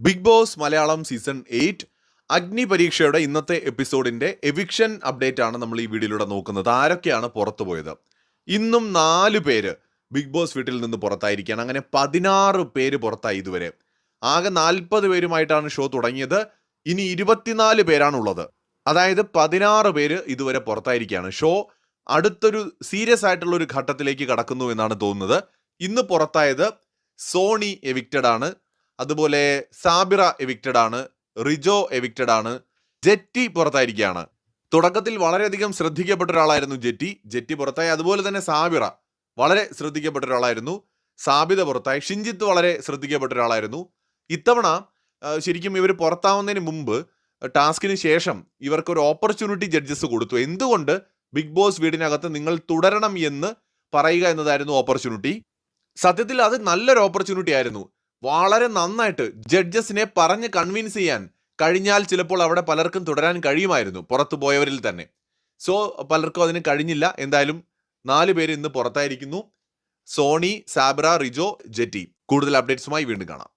Big boss Malayalam season 8 അഗ്നി പരീക്ഷയുടെ ഇന്നത്തെ എപ്പിസോഡിന്റെ എവിക്ഷൻ അപ്ഡേറ്റ് ആണ് നമ്മൾ ഈ വീഡിയോയിലൂടെ നോക്കുന്നത്. ആരൊക്കെയാണ് പുറത്തു പോയത്? ഇന്നും 4 പേര് ബിഗ് ബോസ് വീട്ടിൽ നിന്ന് പുറത്തായിരിക്കുകയാണ്. അങ്ങനെ 16 പേര് പുറത്തായി ഇതുവരെ. ആകെ 40 പേരുമായിട്ടാണ് ഷോ തുടങ്ങിയത്. ഇനി 24 പേരാണുള്ളത്. അതായത് 16 പേര് ഇതുവരെ പുറത്തായിരിക്കുകയാണ്. ഷോ അടുത്തൊരു സീരിയസ് ആയിട്ടുള്ള ഒരു ഘട്ടത്തിലേക്ക് കടക്കുന്നു എന്നാണ് തോന്നുന്നത്. ഇന്ന് പുറത്തായത് സോണി എവിക്റ്റഡ് ആണ്, അതുപോലെ സാബിറ എവിക്റ്റഡ് ആണ്, റിജോ എവിക്റ്റഡ് ആണ്, ജെറ്റി പുറത്തായിരിക്കുകയാണ്. തുടക്കത്തിൽ വളരെയധികം ശ്രദ്ധിക്കപ്പെട്ട ഒരാളായിരുന്നു ജെറ്റി പുറത്തായി. അതുപോലെ തന്നെ സാബിറ വളരെ ശ്രദ്ധിക്കപ്പെട്ട ഒരാളായിരുന്നു, സാബിത പുറത്തായി. ഷിൻജിത്ത് വളരെ ശ്രദ്ധിക്കപ്പെട്ട ഒരാളായിരുന്നു. ഇത്തവണ ശരിക്കും ഇവർ പുറത്താവുന്നതിന് മുമ്പ് ടാസ്കിന് ശേഷം ഇവർക്കൊരു ഓപ്പർച്യൂണിറ്റി ജഡ്ജസ് കൊടുത്തു. എന്തുകൊണ്ട് ബിഗ് ബോസ് വീടിനകത്ത് നിങ്ങൾ തുടരണം എന്ന് പറയുക എന്നതായിരുന്നു ഓപ്പർച്യൂണിറ്റി. സത്യത്തിൽ അത് നല്ലൊരു ഓപ്പർച്യൂണിറ്റി ആയിരുന്നു. വളരെ നന്നായിട്ട് ജഡ്ജസിനെ പറഞ്ഞ് കൺവിൻസ് ചെയ്യാൻ കഴിഞ്ഞാൽ ചിലപ്പോൾ അവിടെ പലർക്കും തുടരാൻ കഴിയുമായിരുന്നു, പുറത്തു പോയവരിൽ തന്നെ. സോ പലർക്കും അതിന് കഴിഞ്ഞില്ല. എന്തായാലും 4 പേര് ഇന്ന് പുറത്തായിരിക്കുന്നു: സോണി, സാബ്ര, റിജോ, ജെറ്റി. കൂടുതൽ അപ്ഡേറ്റ്സുമായി വീണ്ടും കാണാം.